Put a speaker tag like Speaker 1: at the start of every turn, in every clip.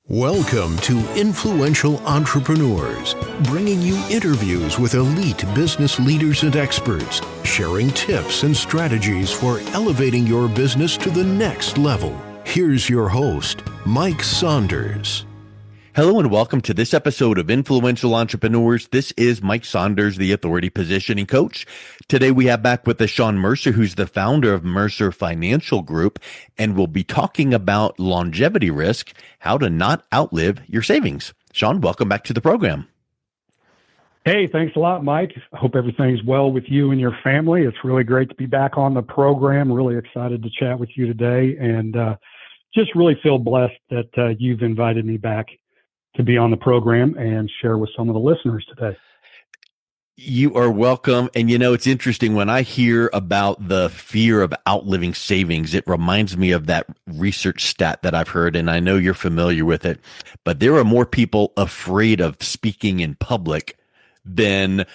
Speaker 1: Welcome to Influential Entrepreneurs, bringing you interviews with elite business leaders and experts, sharing tips and strategies for elevating your business to the next level. Here's your host, Mike Saunders.
Speaker 2: Hello and welcome to this episode of Influential Entrepreneurs. This is Mike Saunders, the Authority Positioning Coach. Today we have back with us Shawn Mercer, who's the founder of Mercer Financial Group, and we'll be talking about longevity risk, how to not outlive your savings. Shawn, welcome back to the program.
Speaker 3: Hey, thanks a lot, Mike. I hope everything's well with you and your family. It's really great to be back on the program. Really excited to chat with you today, and just really feel blessed that you've invited me back to be on the program and share with some of the listeners today.
Speaker 2: You are welcome. And you know, it's interesting when I hear about the fear of outliving savings, it reminds me of that research stat that I've heard, and I know you're familiar with it, but there are more people afraid of speaking in public than,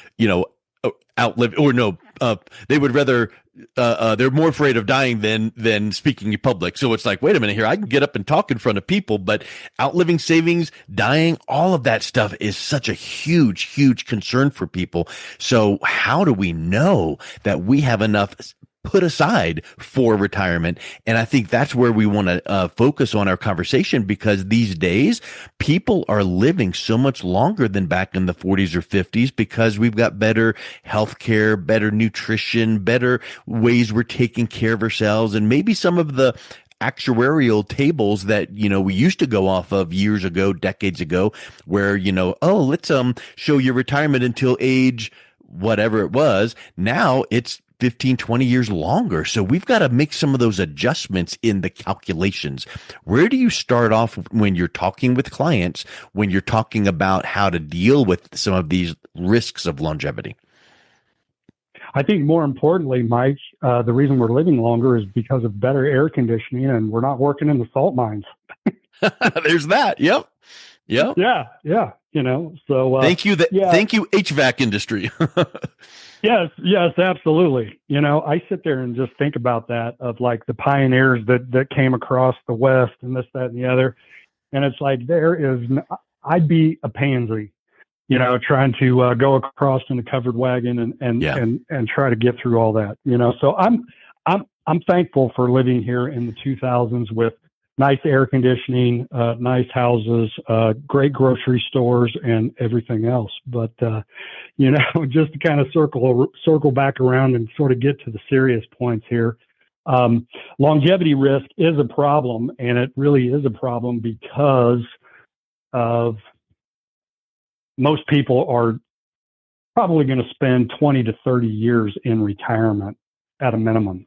Speaker 2: outlive, or no, they would rather, they're more afraid of dying than speaking in public. So it's like, wait a minute here, I can get up and talk in front of people, but outliving savings, dying, all of that stuff is such a huge, huge concern for people. So how do we know that we have enough put aside for retirement? And I think that's where we want to focus on our conversation, because these days people are living so much longer than back in the 40s or 50s because we've got better healthcare, better nutrition, better ways we're taking care of ourselves, and maybe some of the actuarial tables that, we used to go off of years ago, decades ago, where, let's show your retirement until age whatever it was. Now it's 15, 20 years longer. So we've got to make some of those adjustments in the calculations. Where do you start off when you're talking with clients, when you're talking about how to deal with some of these risks of longevity?
Speaker 3: I think more importantly, Mike, the reason we're living longer is because of better air conditioning, and we're not working in the salt mines.
Speaker 2: There's that. Yep.
Speaker 3: Yeah. So
Speaker 2: thank you. Thank you, HVAC industry.
Speaker 3: Yes, absolutely. I sit there and just think about that, of like the pioneers that came across the West and this, that, and the other. And it's like, I'd be a pansy, trying to go across in a covered wagon and try to get through all that, So I'm thankful for living here in the 2000s with nice air conditioning, nice houses, great grocery stores, and everything else. But, just to kind of circle back around and sort of get to the serious points here, longevity risk is a problem, and it really is a problem because of most people are probably going to spend 20 to 30 years in retirement at a minimum.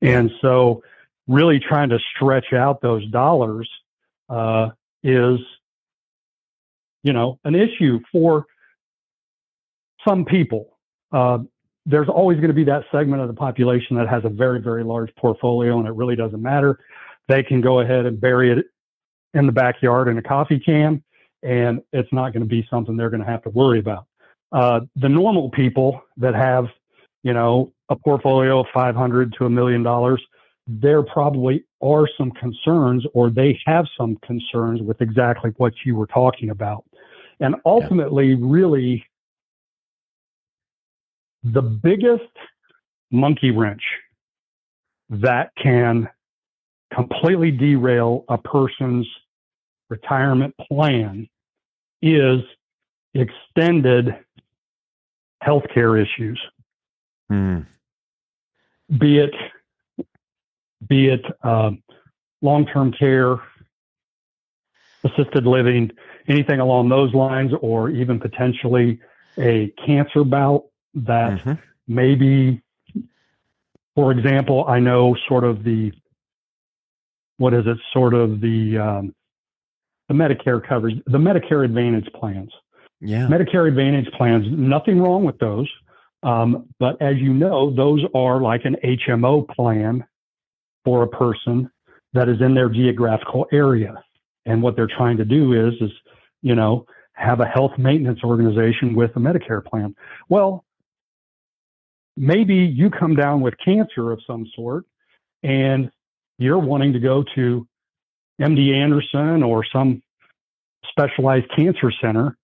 Speaker 3: And so really trying to stretch out those dollars is, an issue for some people. There's always going to be that segment of the population that has a very, very large portfolio, and it really doesn't matter. They can go ahead and bury it in the backyard in a coffee can, and it's not going to be something they're going to have to worry about. The normal people that have, a portfolio of $500 to $1 million, there probably are some concerns, or they have some concerns with exactly what you were talking about. And ultimately, really, the biggest monkey wrench that can completely derail a person's retirement plan is extended healthcare issues. Be it long-term care, assisted living, anything along those lines, or even potentially a cancer bout that maybe, for example, I know sort of the Medicare coverage, the Medicare Advantage plans. Yeah. Medicare Advantage plans, nothing wrong with those. But as you know, those are like an HMO plan for a person that is in their geographical area. And what they're trying to do is have a health maintenance organization with a Medicare plan. Well, maybe you come down with cancer of some sort and you're wanting to go to MD Anderson or some specialized cancer center,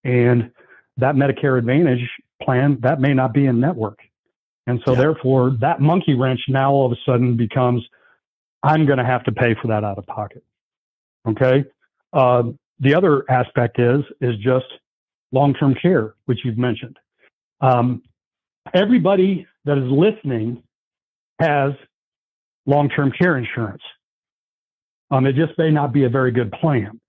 Speaker 3: and that Medicare Advantage plan, that may not be in network. And so therefore that monkey wrench now all of a sudden becomes, I'm going to have to pay for that out of pocket. Okay. The other aspect is just long-term care, which you've mentioned. Everybody that is listening has long-term care insurance. It just may not be a very good plan.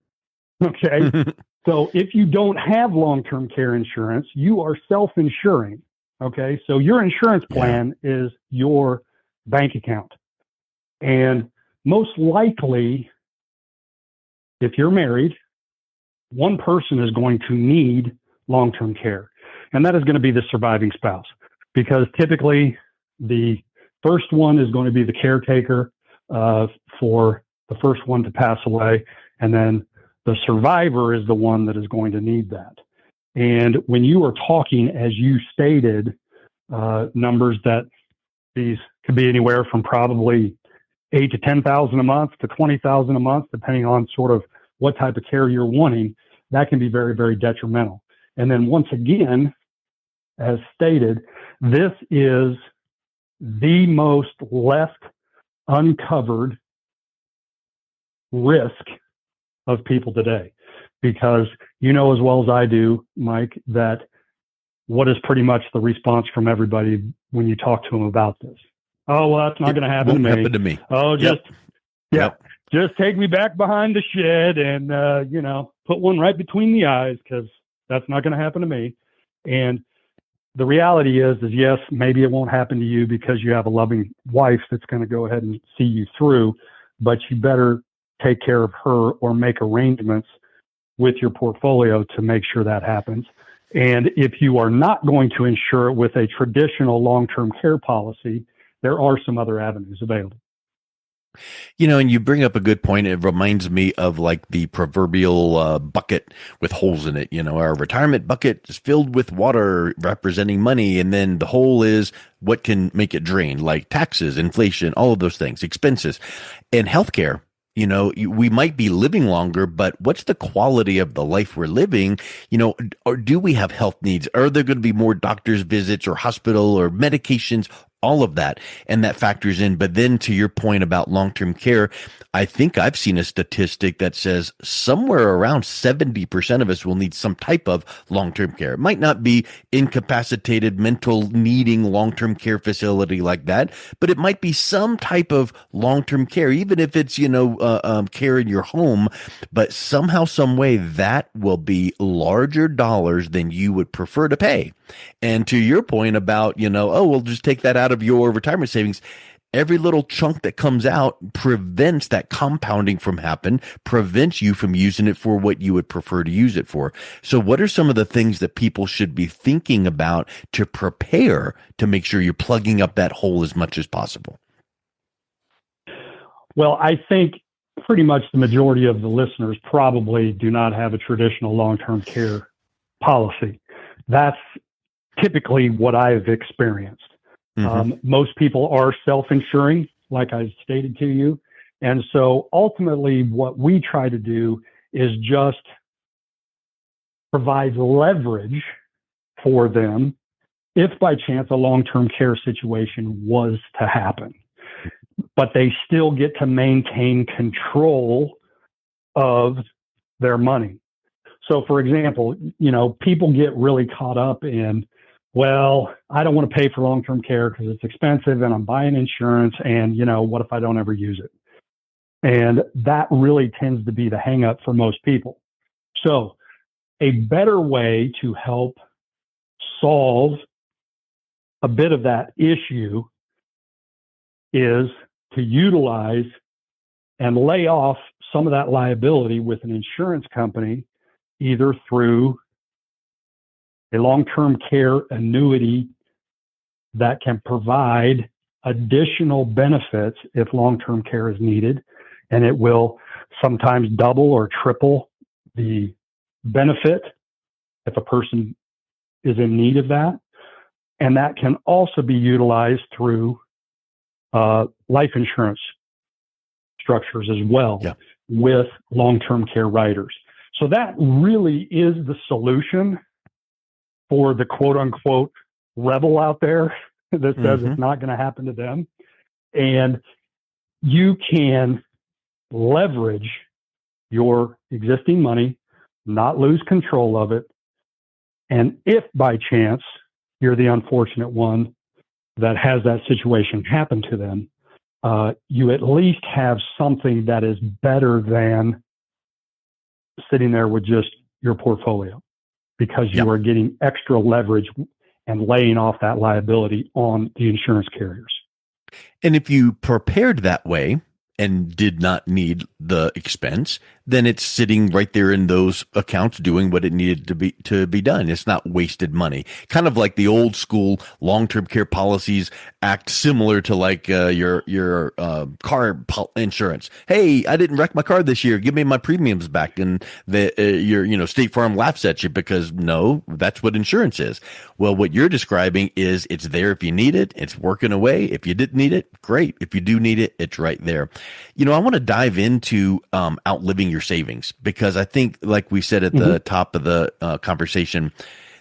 Speaker 3: Okay. So if you don't have long-term care insurance, you are self-insuring. Okay. So your insurance plan is your bank account. And most likely, if you're married, one person is going to need long-term care. And that is going to be the surviving spouse, because typically the first one is going to be the caretaker for the first one to pass away. And then the survivor is the one that is going to need that. And when you are talking, as you stated, numbers that these could be anywhere from probably $8,000 to $10,000 a month to $20,000 a month, depending on sort of what type of care you're wanting, that can be very, very detrimental. And then once again, as stated, this is the most left uncovered risk of people today, because you know as well as I do, Mike, that what is pretty much the response from everybody when you talk to them about this? Oh, well, that's not going to happen to me. Oh, just take me back behind the shed and, put one right between the eyes, because that's not going to happen to me. And the reality is yes, maybe it won't happen to you because you have a loving wife that's going to go ahead and see you through, but you better take care of her or make arrangements with your portfolio to make sure that happens. And if you are not going to insure it with a traditional long-term care policy, there are some other avenues available.
Speaker 2: And you bring up a good point. It reminds me of like the proverbial bucket with holes in it. Our retirement bucket is filled with water representing money. And then the hole is what can make it drain, like taxes, inflation, all of those things, expenses. And healthcare, we might be living longer, but what's the quality of the life we're living? Or do we have health needs? Are there going to be more doctor's visits or hospital or medications? All of that, and that factors in. But then to your point about long-term care, I think I've seen a statistic that says somewhere around 70% of us will need some type of long-term care. It might not be incapacitated, mental needing long-term care facility like that, but it might be some type of long-term care, even if it's, care in your home, but somehow, some way that will be larger dollars than you would prefer to pay. And to your point about, we'll just take that out of your retirement savings. Every little chunk that comes out prevents that compounding from happening, prevents you from using it for what you would prefer to use it for. So what are some of the things that people should be thinking about to prepare to make sure you're plugging up that hole as much as possible?
Speaker 3: Well, I think pretty much the majority of the listeners probably do not have a traditional long-term care policy. That's typically what I've experienced. Most people are self-insuring, like I stated to you. And so ultimately what we try to do is just provide leverage for them if by chance a long-term care situation was to happen. But they still get to maintain control of their money. So for example, people get really caught up in, well, I don't want to pay for long-term care because it's expensive and I'm buying insurance and, what if I don't ever use it? And that really tends to be the hang up for most people. So a better way to help solve a bit of that issue is to utilize and lay off some of that liability with an insurance company, either through a long-term care annuity that can provide additional benefits if long-term care is needed, and it will sometimes double or triple the benefit if a person is in need of that. And that can also be utilized through life insurance structures as well with long-term care riders. So that really is the solution for the quote unquote rebel out there that says it's not going to happen to them. And you can leverage your existing money, not lose control of it. And if by chance you're the unfortunate one that has that situation happen to them, you at least have something that is better than sitting there with just your portfolio, because you are getting extra leverage and laying off that liability on the insurance carriers.
Speaker 2: And if you prepared that way and did not need the expense, then it's sitting right there in those accounts doing what it needed to be done. It's not wasted money. Kind of like the old school long-term care policies act similar to like your car insurance. Hey, I didn't wreck my car this year. Give me my premiums back. And your State Farm laughs at you because no, that's what insurance is. Well, what you're describing is it's there if you need it. It's working away. If you didn't need it, great. If you do need it, it's right there. I want to dive into outliving your savings, because I think, like we said at the top of the conversation,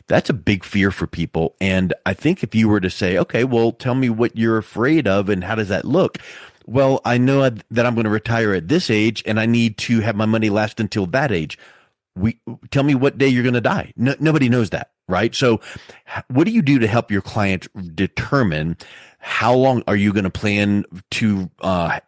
Speaker 2: that's a big fear for people. And I think if you were to say, okay, well, tell me what you're afraid of and how does that look? Well, I know that I'm going to retire at this age and I need to have my money last until that age. Tell me what day you're going to die. Nobody knows that, right? So what do you do to help your client determine how long are you going to plan to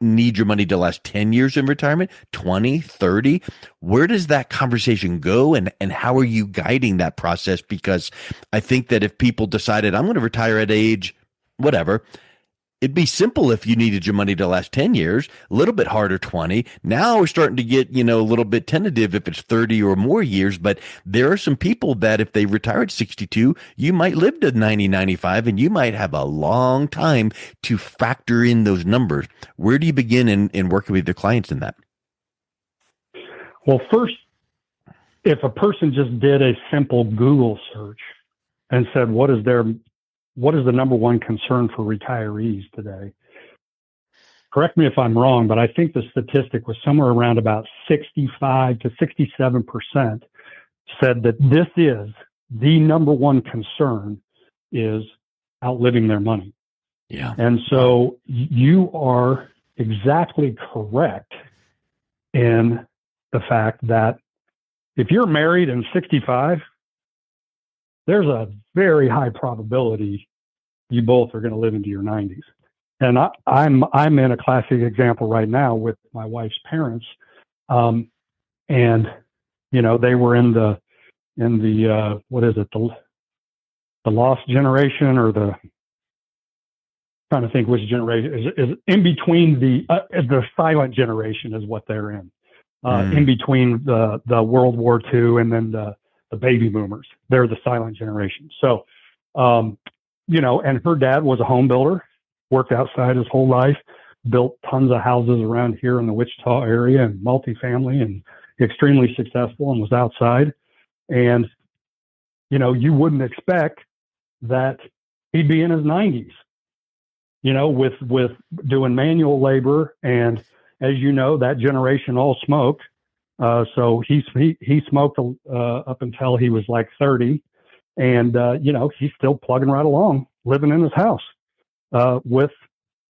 Speaker 2: need your money to last 10 years in retirement, 20, 30? Where does that conversation go, and how are you guiding that process? Because I think that if people decided I'm going to retire at age whatever, it'd be simple if you needed your money to last 10 years, a little bit harder 20. Now we're starting to get, a little bit tentative if it's 30 or more years. But there are some people that if they retire at 62, you might live to 90, 95, and you might have a long time to factor in those numbers. Where do you begin in working with your clients in that?
Speaker 3: Well, first, if a person just did a simple Google search and said, what is the number one concern for retirees today? Correct me if I'm wrong, but I think the statistic was somewhere around about 65 to 67% said that this is the number one concern, is outliving their money.
Speaker 2: Yeah.
Speaker 3: And so you are exactly correct in the fact that if you're married and 65, there's a very high probability you both are going to live into your 90s. And I'm in a classic example right now with my wife's parents, and they were in the what is it, the lost generation, or trying to think which generation is in between the silent generation is what they're in between the World War II and then the baby boomers. They're the silent generation. So, and her dad was a home builder, worked outside his whole life, built tons of houses around here in the Wichita area and multifamily, and extremely successful, and was outside. And, you wouldn't expect that he'd be in his 90s, with doing manual labor. And as you know, that generation all smoked. So he smoked up until he was like 30. And, he's still plugging right along, living in his house with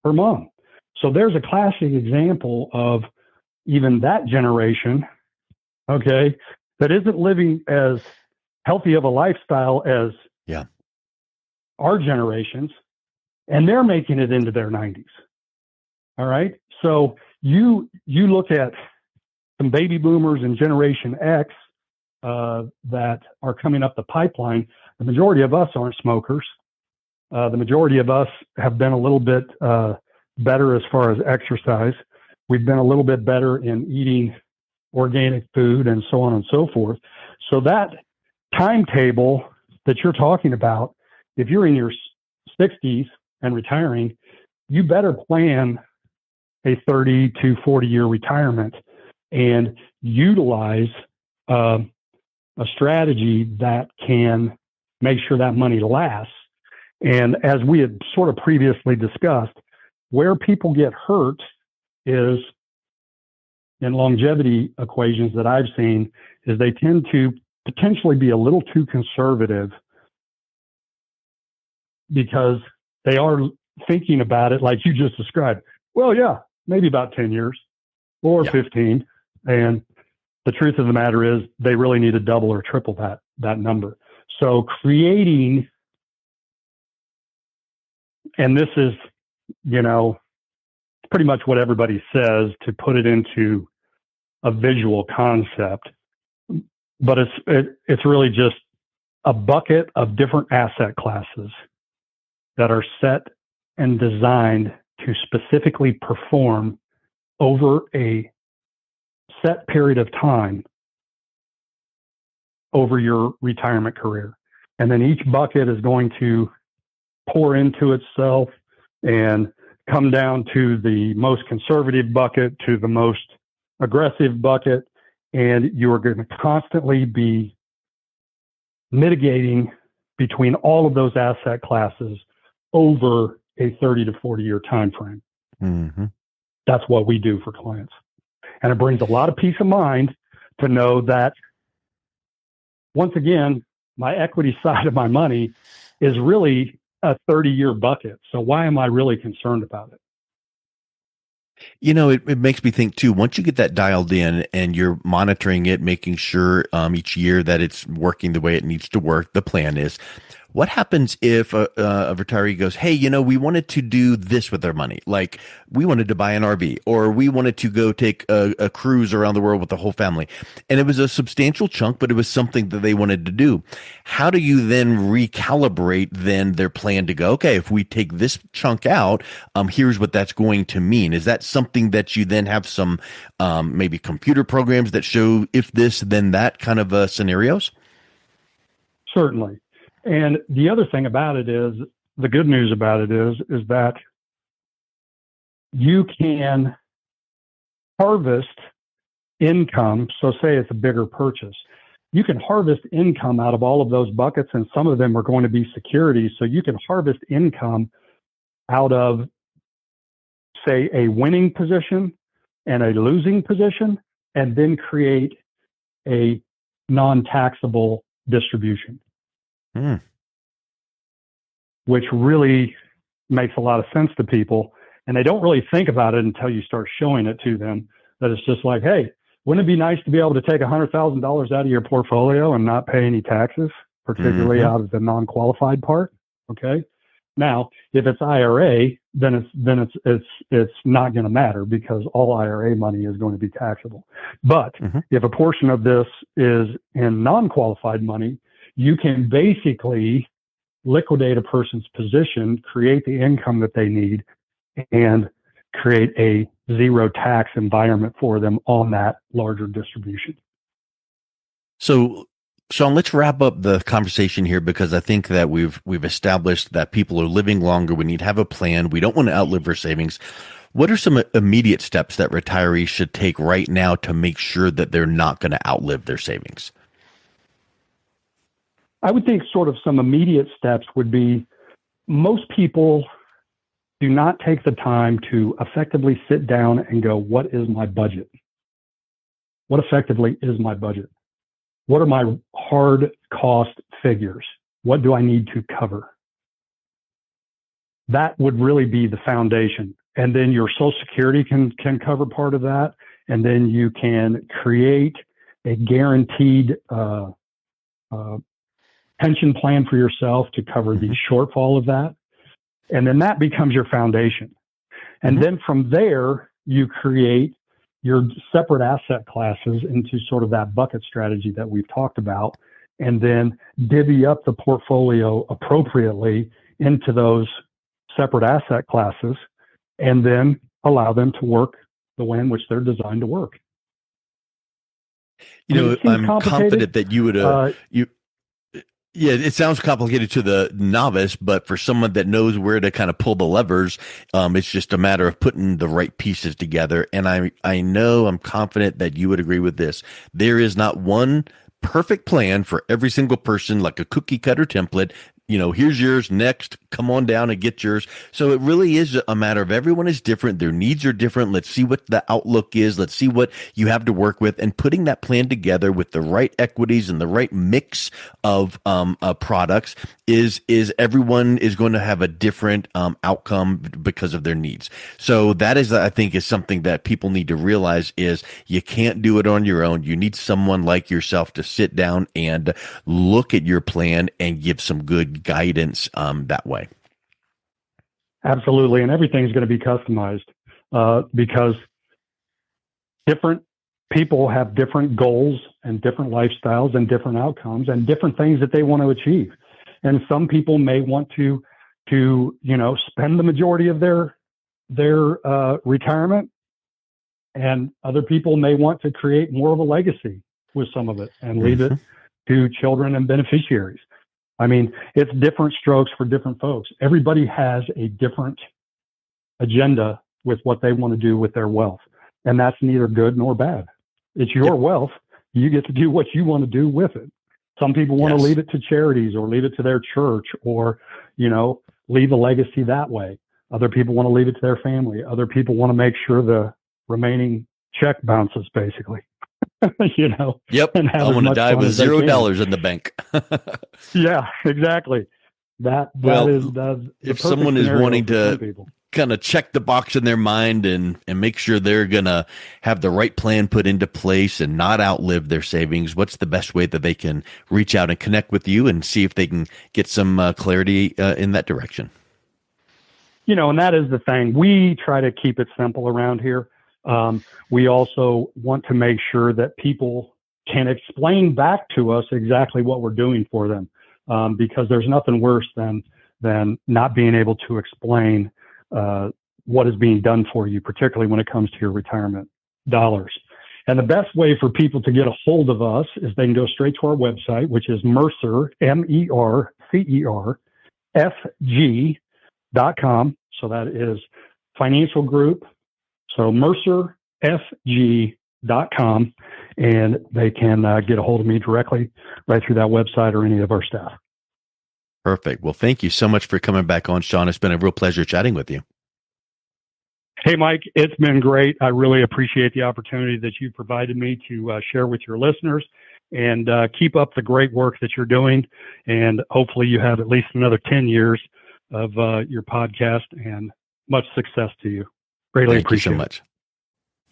Speaker 3: her mom. So there's a classic example of even that generation, okay, that isn't living as healthy of a lifestyle as our generations, and they're making it into their 90s. All right. So you look at some baby boomers and Generation X that are coming up the pipeline. The majority of us aren't smokers. The majority of us have been a little bit better as far as exercise. We've been a little bit better in eating organic food and so on and so forth. So that timetable that you're talking about, if you're in your 60s and retiring, you better plan a 30 to 40 year retirement and utilize a strategy that can make sure that money lasts. And as we had sort of previously discussed, where people get hurt is in longevity equations that I've seen is they tend to potentially be a little too conservative because they are thinking about it like you just described. Well, yeah, maybe about 10 years or 15. And the truth of the matter is they really need to double or triple that number. So creating, and this is, pretty much what everybody says to put it into a visual concept, but it's really just a bucket of different asset classes that are set and designed to specifically perform over a set period of time over your retirement career. And then each bucket is going to pour into itself and come down to the most conservative bucket, to the most aggressive bucket, and you are going to constantly be mitigating between all of those asset classes over a 30 to 40 year time frame.
Speaker 2: Mm-hmm.
Speaker 3: That's what we do for clients. And it brings a lot of peace of mind to know that, once again, my equity side of my money is really a 30-year bucket. So why am I really concerned about it?
Speaker 2: It makes me think too, once you get that dialed in and you're monitoring it, making sure each year that it's working the way it needs to work, the plan is, what happens if a retiree goes, hey, we wanted to do this with our money. Like we wanted to buy an RV, or we wanted to go take a cruise around the world with the whole family. And it was a substantial chunk, but it was something that they wanted to do. How do you then recalibrate then their plan to go, okay, if we take this chunk out, here's what that's going to mean. Is that something that you then have some maybe computer programs that show if this, then that kind of scenarios?
Speaker 3: Certainly. And the other thing about it is, the good news about it is that you can harvest income. So say it's a bigger purchase. You can harvest income out of all of those buckets, and some of them are going to be securities. So you can harvest income out of, say, a winning position and a losing position, and then create a non-taxable distribution. Which really makes a lot of sense to people. And they don't really think about it until you start showing it to them, that it's just like, hey, wouldn't it be nice to be able to take $100,000 out of your portfolio and not pay any taxes, particularly out of the non-qualified part? Okay. Now, if it's IRA, then it's not going to matter, because all IRA money is going to be taxable. But if a portion of this is in non-qualified money, you can basically liquidate a person's position, create the income that they need, and create a zero tax environment for them on that larger distribution.
Speaker 2: So, Shawn, let's wrap up the conversation here, because I think that we've established that people are living longer. We need to have a plan. We don't want to outlive our savings. What are some immediate steps that retirees should take right now to make sure that they're not going to outlive their savings?
Speaker 3: I would think sort of some immediate steps would be, most people do not take the time to effectively sit down and go, what is my budget? What effectively is my budget? What are my hard cost figures? What do I need to cover? That would really be the foundation. And then your Social Security can cover part of that. And then you can create a guaranteed pension plan for yourself to cover the shortfall of that. And then that becomes your foundation. And then from there, you create your separate asset classes into sort of that bucket strategy that we've talked about, and then divvy up the portfolio appropriately into those separate asset classes, and then allow them to work the way in which they're designed to work.
Speaker 2: I'm confident that you would, yeah, it sounds complicated to the novice, but for someone that knows where to kind of pull the levers, it's just a matter of putting the right pieces together. And I'm confident that you would agree with this. There is not one perfect plan for every single person, like a cookie cutter template. here's yours next. Come on down and get yours. So it really is a matter of everyone is different. Their needs are different. Let's see what the outlook is. Let's see what you have to work with, and putting that plan together with the right equities and the right mix of products is everyone is going to have a different outcome because of their needs. So that is, I think, is something that people need to realize is you can't do it on your own. You need someone like yourself to sit down and look at your plan and give some good guidance that way.
Speaker 3: Absolutely. And everything's going to be customized because different people have different goals and different lifestyles and different outcomes and different things that they want to achieve. And some people may want to spend the majority of their retirement, and other people may want to create more of a legacy with some of it and leave it to children and beneficiaries. I mean, it's different strokes for different folks. Everybody has a different agenda with what they want to do with their wealth. And that's neither good nor bad. It's your wealth. You get to do what you want to do with it. Some people want to leave it to charities or leave it to their church or, leave a legacy that way. Other people want to leave it to their family. Other people want to make sure the remaining check bounces, basically.
Speaker 2: Yep. I want to die with $0 in the bank.
Speaker 3: Yeah, exactly. That is
Speaker 2: if someone is wanting to kind of check the box in their mind and make sure they're going to have the right plan put into place and not outlive their savings, what's the best way that they can reach out and connect with you and see if they can get some clarity in that direction?
Speaker 3: And that is the thing. We try to keep it simple around here. We also want to make sure that people can explain back to us exactly what we're doing for them, because there's nothing worse than not being able to explain what is being done for you, particularly when it comes to your retirement dollars. And the best way for people to get a hold of us is they can go straight to our website, which is Mercer, MERCERFG.com. So that is financial group. So mercerfg.com, and they can get a hold of me directly right through that website or any of our staff.
Speaker 2: Perfect. Well, thank you so much for coming back on, Shawn. It's been a real pleasure chatting with you.
Speaker 3: Hey, Mike, it's been great. I really appreciate the opportunity that you provided me to share with your listeners, and keep up the great work that you're doing. And hopefully you have at least another 10 years of your podcast, and much success to you. Greatly appreciate it.
Speaker 2: Thank you so much.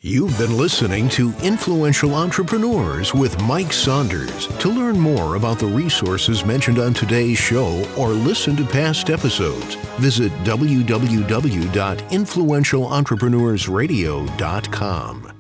Speaker 1: You've been listening to Influential Entrepreneurs with Mike Saunders. To learn more about the resources mentioned on today's show or listen to past episodes, visit www.influentialentrepreneursradio.com.